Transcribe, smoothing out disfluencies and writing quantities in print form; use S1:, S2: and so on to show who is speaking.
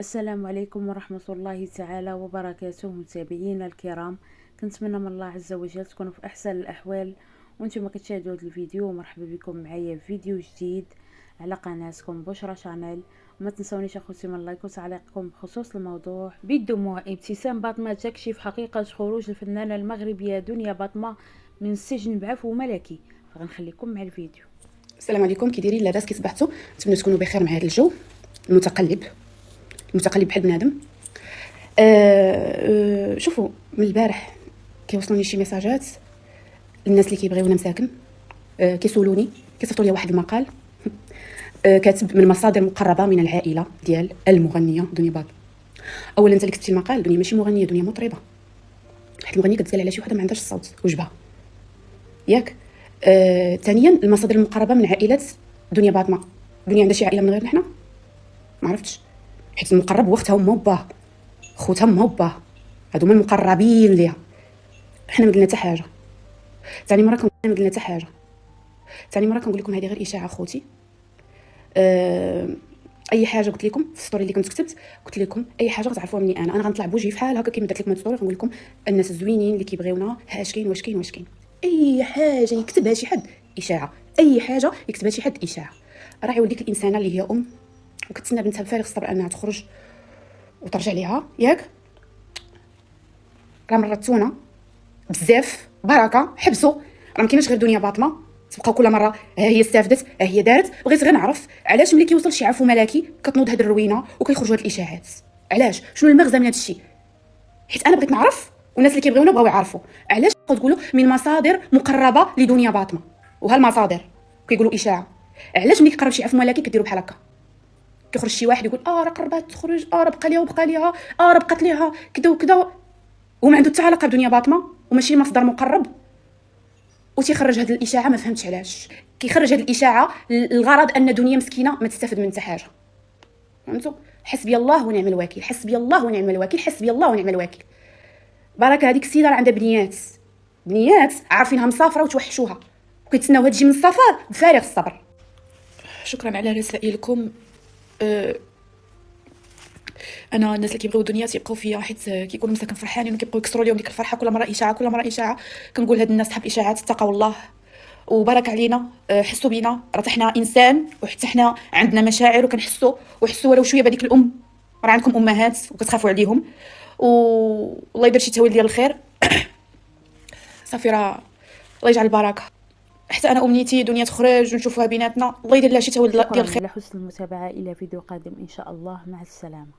S1: السلام عليكم ورحمة الله تعالى وبركاته متابعينا الكرام. كنتمنى من الله عز وجل تكونوا في احسن الاحوال وانتم كتشاهدوا هذا الفيديو. ومرحبا بكم معايا في فيديو جديد على قناتكم بشرى شانيل. وما تنسونيش اخوتي من لايك وتعليقكم بخصوص الموضوع. بالدموع ابتسام باطمة تكشف حقيقة خروج الفنانة المغربية دنيا باطمة من السجن بعفو ملكي. فغنخليكم مع الفيديو.
S2: السلام عليكم، كي دايرين لاباس كي صبحتوا؟ نتمنى تكونوا بخير مع هذا الجو المتقلب بحال بنادم. شوفوا، من البارح كيوصلوني شي ميساجات الناس اللي كيبغيونا مساكن، كيسولوني، كيصيفطوا لي واحد المقال كاتب من مصادر مقربه من العائله ديال المغنيه دنيا باطمة. اولا انت اللي كتبتي المقال، دنيا ماشي مغنيه، دنيا مطربه، حيت المغنيه كتقال على شي وحده ما عندهاش الصوت وجبها ياك. ثانيا المصادر المقربه من عائله دنيا باطمة. دنيا عندها شي عائله من غيرنا حنا؟ ما عرفتش، حيت المقرب هو اختها وامها وباها، خوتها امها وباها، هادو هما المقربين ليها. حنا ما قلنا حتى حاجه. ثاني مره كنقول لكم هذه غير اشاعه خوتي. اي حاجه قلت لكم في الستوري اللي كنت كتبت، قلت لكم اي حاجه غتعرفوها مني انا غنطلع بوجهي فحال هكا كيما درت لكم الستوري، غنقول لكم الناس الزوينين اللي كيبغيونا اش كاين واش كاين. اي حاجه يكتبها شي حد اشاعه، اي حاجه يكتبها شي حد اشاعه. راه يوليك الانسانه اللي هي ام وكتسنى بنتها بفارغ الصبر انها تخرج وترجع ليها ياك. راه مرضتونا بزاف، بركه حبسوا. راه ما كايناش غير دنيا باطمه تبقى كل مره ها هي استافدت ها هي دارت. بغيت غير نعرف علاش ملي كيوصل شي عفو ملكي كتنوض هاد الروينه وكيخرجوا هاد الاشاعات. علاش؟ شنو المغزى من هاد الشيء؟ حيت انا بغيت نعرف والناس اللي كيبغيونا بغاو يعرفوا علاش تقولوا من مصادر مقربه لدنيا باطمه. وهالمصادر كيقولوا اشاعه. علاش ملي كيقرب شي عفو ملكي كديروا بحال هكا؟ كيخرج شي واحد يقول راه قربات تخرج، راه بقى ليها، راه بقات ليها كذا وكذا، وما عنده حتى علاقه بدنيا باطمه وماشي مصدر مقرب، وتيخرج هذه الاشاعه. ما فهمتش علاش كيخرج هذه الاشاعه. الغرض ان دنيا مسكينه ما تستفد من حتى حاجه. فهمتوا؟ حسبي الله ونعم الوكيل، حسبي الله ونعم الوكيل، حسبي الله ونعم الوكيل. بركه هذيك السيده راه عندها بنيات عارفينها مسافره وتوحشوها وكيتسناوها تجي من السفر بفارغ الصبر. شكرا على رسائلكم. انا الناس اللي كيبغيو دنيا تيبقاو فيا حيت كيكونوا مساكن فرحانين وكيبقاو يكسروا لهم ديك الفرحه. كل مره اشاعه. كنقول هاد الناس صحاب الاشاعات اتقوا الله وبارك علينا. حسوا بينا، راه حنا انسان وحتى حنا عندنا مشاعر وكنحسوا ولو شويه بهذيك الام. راه عندكم امهات وكتخافوا عليهم، والله يدير شي تاويل ديال الخير. صافي، راه الله يجعل البركه. حتى انا امنيتي دنيا تخرج ونشوفوها بيناتنا، الله يدير لها شي تاويل ديال
S1: شكرا
S2: الخير.
S1: على حسن المتابعة. الى فيديو قادم ان شاء الله. مع السلامة.